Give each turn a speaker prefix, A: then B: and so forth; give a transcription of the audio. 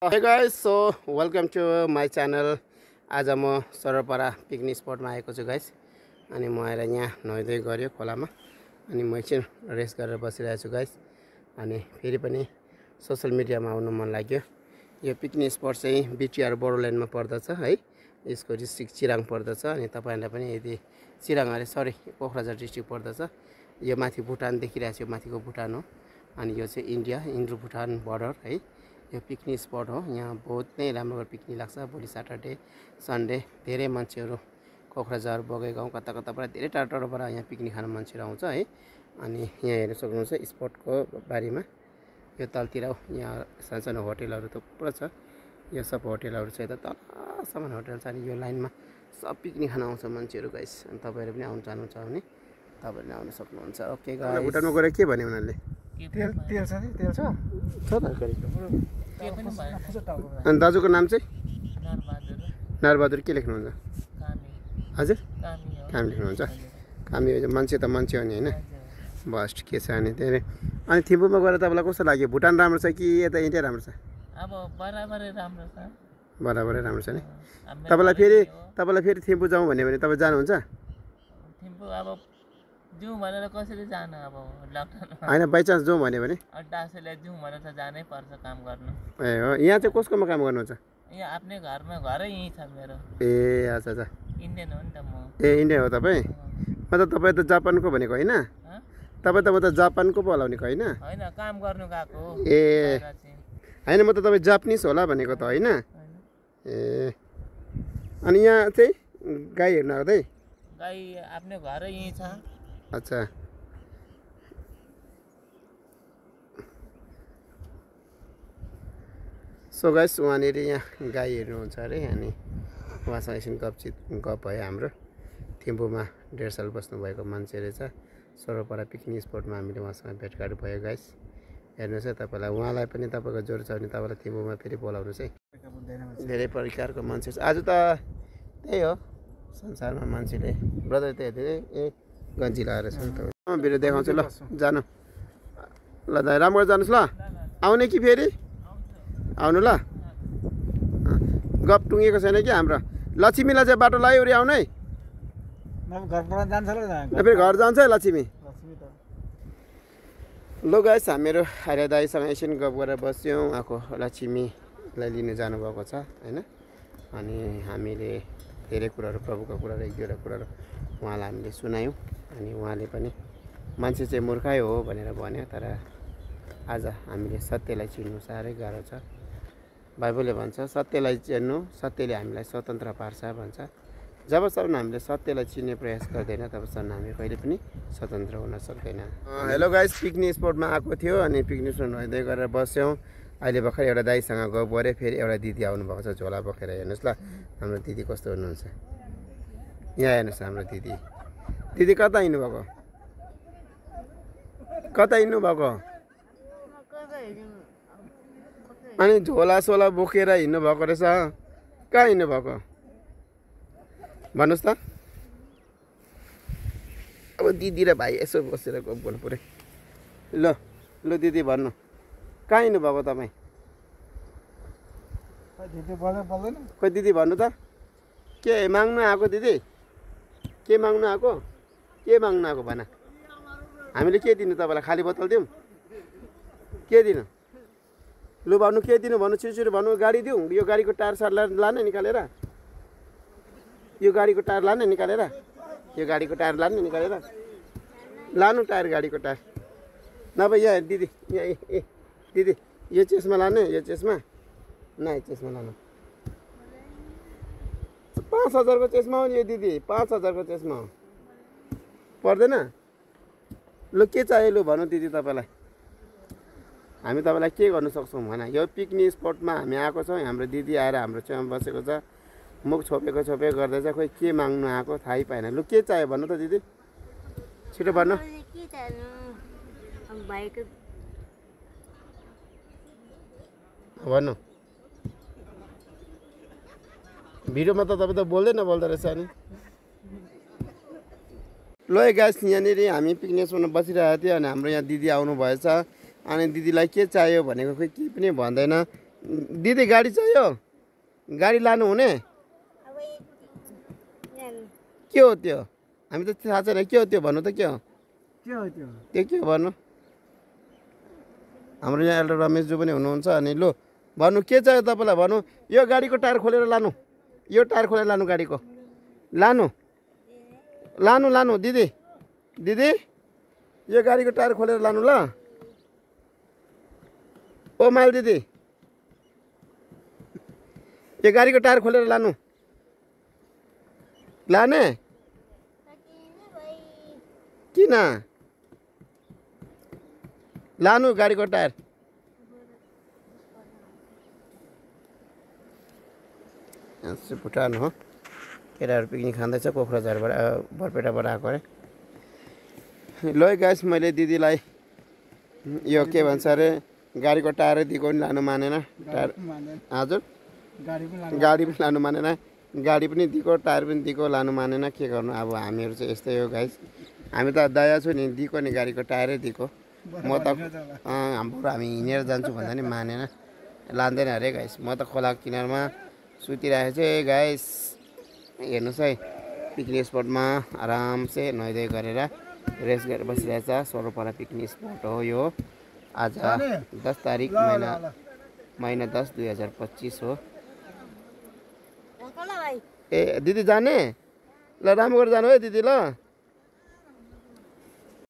A: Hey guys, so welcome to my channel. आज म Saralpara picnic स्पटमा आएको छु गाइस। अनि म आएर यहाँ नुहाइधुवाइ गर्यो खोलामा। अनि म एकछिन रेस्ट गरेर बसिरहेको छु गाइस। अनि फेरि पनि सोशल मिडियामा आउनु मन लाग्यो। यो पिकनिक स्पट चाहिँ बिटिआर बोडोल्यान्डमा पर्दछ है। यसको डिस्ट्रिक्ट चिराङ पर्दछ। अनि तपाईहरुलाई पनि यदि चिराङ अरे सरी कोक्राझार डिस्ट्रिक्ट पर्दछ। यो माथि भुटान देखिरहेको छ, यो माथिको भुटान हो। अनि यो चाहिँ इन्डिया इन्डो भुटान बर्डर है। यो पिकनिक स्पट हो। यहाँ बहुत नै राम्रो पिकनिक लाग्छ। भोलि सैटरडे सन्डे धेरै मान्छेहरू कोक्राझार बगैगाउँ कता कताबाट धेरै टाढो टाढोबाट यहाँ पिकनिक खान मान्छेहरू आउँछ है। अनि यहाँ हेर्न सक्नुहुन्छ स्पटको बारीमा यो तलतिर यहाँ सानो होटलहरू थुप्रो छ। यो सब होटलहरू छ, यता तलसम्म होटल छ। अनि यो लाइनमा सब पिकनिक खान आउँछ मान्छेहरू गाइस। अनि तपाईहरु पनि आउन चाहनुहुन्छ भने तपाईहरुले आउन सक्नुहुन्छ। ओके गाइस, भुटानमा गएर के भन्यो उनीहरुले?
B: तेल छ नि, तेल छ
A: तरकारी। अनि दाजुको नाम चाहिँ नरबहादुर के लेख्नुहुन्छ? हजुर काम लेख्नुहुन्छ। कामी मान्छे त मान्छे हो नि हैन। बस्ट के छ अनि धेरै। अनि थिम्पूमा गएर तपाईँलाई कस्तो लाग्यो? भुटान राम्रो छ कि यता इन्डिया राम्रो छ?
C: अब बराबरै राम्रो छ।
A: बराबरै राम्रो छ नि। तपाईँलाई फेरि थिम्पू जाउँ भन्यो भने तपाईँ जानुहुन्छ?
C: थिम्पू अब जाउँ भनेर कसरी जानु अब लकडाउन
A: हैन, बाइ चान्स जाउँ भन्यो भने?
C: अड्डासेले जाउँ भनेर त जानै पर्छ काम गर्नु।
A: ए हो, यहाँ चाहिँ कसकोमा काम गर्नुहुन्छ?
C: यहाँ आफ्नै घरै यहीँ छ मेरो।
A: ए अच्छा अच्छा,
C: इन्डियन हो नि त म।
A: ए इन्डिया हो तपाईँ? मतलब तपाईँ त जापानको भनेको होइन? तपाईँ त जापानको पो होला भनेको होइन?
C: होइन, काम गर्नु गएको हो।
A: ए होइन, म त तपाईँ जापानिज होला भनेको त होइन? ए अनि यहाँ चाहिँ गाई हेर्नु आउँदै?
C: गाई आफ्नै घरै यहीँ छ।
A: अच्छा, सो गाइस वहाँनिर यहाँ गाई हेर्नुहुन्छ अरे। अनि उहाँसँग एकछिन गफ भयो हाम्रो। थिम्पूमा 1.5 साल बस्नुभएको मान्छे रहेछ। सरलपारा पिकनिक स्पटमा हामीले उहाँसँग भेटघाट भयो गाइस। हेर्नुहोस् है, तपाईँलाई उहाँलाई पनि तपाईँको जोर छ भने तपाईँलाई थिम्पूमा फेरि बोलाउनुहोस् है। धेरै प्रकारको मान्छे छ आज त। त्यही हो संसारमा मान्छेले ब्रदर त्यही धेरै गन्जी लगाएर छ नि। तपाईँ भिडियो देखाउँछु ल, जानु ल दाइ, राम्रो जानुहोस् ल। आउने कि फेरि आउनु ल। गफ टुङ्गेको छैन कि हाम्रो। लक्ष्मीलाई चाहिँ बाटो लगायो उरी आउनु है। फेरि घर जान्छ है लक्ष्मी। लो गाइस, हामीहरू आर्य दाईसँग एकछिन गफ गरेर बस्यौँ। आएको लक्ष्मीलाई लिनु जानुभएको छ होइन। अनि हामीले धेरै कुराहरू प्रभुको कुराहरू एक दुईवटा कुराहरू उहाँलाई हामीले सुनायौँ। अनि उहाँले पनि मान्छे चाहिँ मूर्खै हो भनेर भन्यो। तर आज हामीले सत्यलाई चिन्नु साह्रै गाह्रो छ। बाइबलले भन्छ सत्यलाई चिन्नु सत्यले हामीलाई स्वतन्त्र पार्छ भन्छ। जबसम्म हामीले सत्यलाई चिन्ने प्रयास गर्दैन तबसम्म हामी कहिले पनि स्वतन्त्र हुन सक्दैन। हेलो गाइस, पिकनिक स्पटमा आएको थियो। अनि पिकनिक स्पट नुहाइधुवाइ गरेर बस्यौँ। अहिले भर्खर एउटा दाइसँग गफ गऱ्यो। फेरि एउटा दिदी आउनुभएको छ झोला बोकेर। हेर्नुहोस् ल हाम्रो दिदी कस्तो हुनुहुन्छ। यहाँ हेर्नुहोस् हाम्रो दिदी। दिदी कता हिँड्नुभएको? कता हिँड्नुभएको? अनि झोला सोला बोकेर हिँड्नुभएको रहेछ। कहाँ हिँड्नुभएको भन्नुहोस् त? अब दिदी र भाइ यसो बसेर गफ गर्नु पऱ्यो। ल ल दिदी भन्नु, कहाँ हिँड्नुभएको तपाईँ? खोइ दिदी भन्नु त, के माग्नु आएको दिदी? के माग्नु आएको? के माग्नु आएको भन। हामीले के दिनु तपाईँलाई? खाली बोतल दिउँ? के दिनु? लु भन्नु, के दिनु भन्नु, छिटो छिटो भन्नु। गाडी दिउँ? यो गाडीको टायर सार लाने निकालेर? यो गाडीको टायर लाने निकालेर? यो गाडीको टायर लाने निकालेर? लानु टायर, गाडीको टायर। नभए यहाँ दिदी, यहाँ ए दिदी यो चेसमा लाने? यो चेसमा न, चेसमा लानु। 5000 को चेसमा हो नि यो दिदी, 5000 को चेसमा हो। पर्दैन? लु के चाहियो लु भन्नु दिदी तपाईँलाई। हामी तपाईँलाई के गर्नु सक्छौँ भन। यो पिकनिक स्पटमा हामी आएको छौँ। हाम्रो दिदी आएर हाम्रो छेउमा बसेको छ। मुख छोपेको गर्दैछ। खोइ के माग्नु आएको थाहै पाएन। लु के चाहियो भन्नु त दिदी, छिटो भन्नु। भन्नु। भिडियोमा त तपाईँ त बोल्दै रहेछ नि। ल गाइस, यहाँनिर हामी पिकनिक स्पटमा बसिरहेको थियो। अनि हाम्रो यहाँ दिदी आउनु भएछ। अनि दिदीलाई के चाहियो भनेको खोइ केही पनि भन्दैन। दिदी गाडी चाहियो गाडी लानु हुने के हो त्यो हामी त थाहा छैन के हो त्यो भन्नु त के हो
B: के हो त्यो
A: त्यो के हो भन्नु हाम्रो यहाँ एउटा रमेशज्यू पनि हुनुहुन्छ अनि लु भन्नु के चाहियो तपाईँलाई भन्नु यो गाडीको टायर खोलेर लानु यो टायर खोलेर लानु गाडीको लानु लानु लानु दिदी दिदी यो गाडीको टायर खोलेर लानु ल ओ माइल दिदी यो गाडीको टायर खोलेर लानु लाने किन लानु गाडीको टायर भुटान हो केटाहरू पिकनिक खाँदैछ कोक्राझारबाट बरपेटाबाट आएको अरे ल गाइस मैले दिदीलाई यो के भन्छ अरे गाडीको टायर दिएको पनि लानु मानेन टायर हजुर गाडी पनि लानु मानेन गाडी पनि दिएको टायर पनि दिएको लानु मानेन के गर्नु अब हामीहरू चाहिँ यस्तै हो गाइस हामी त दया छु नि दिएको नि गाडीको टायरै दिएको म त हाम्रो हामी हिँडेर जान्छु भन्दा नि मानेन लाँदैन अरे गाइस म त खोला किनारमा सुतिरहेको छु गाइस हेर्नुहोस् है पिकनिक स्पटमा आरामसे नुहाइधुवाइ गरेर रेस्ट गरेर बसिरहेछ सोह्रपरा पिकनिक स्पट हो यो आज 10 तारिक महिना 10 2025 हो ए दिदी जाने ल राम्रो गरेर जानु है दिदी ल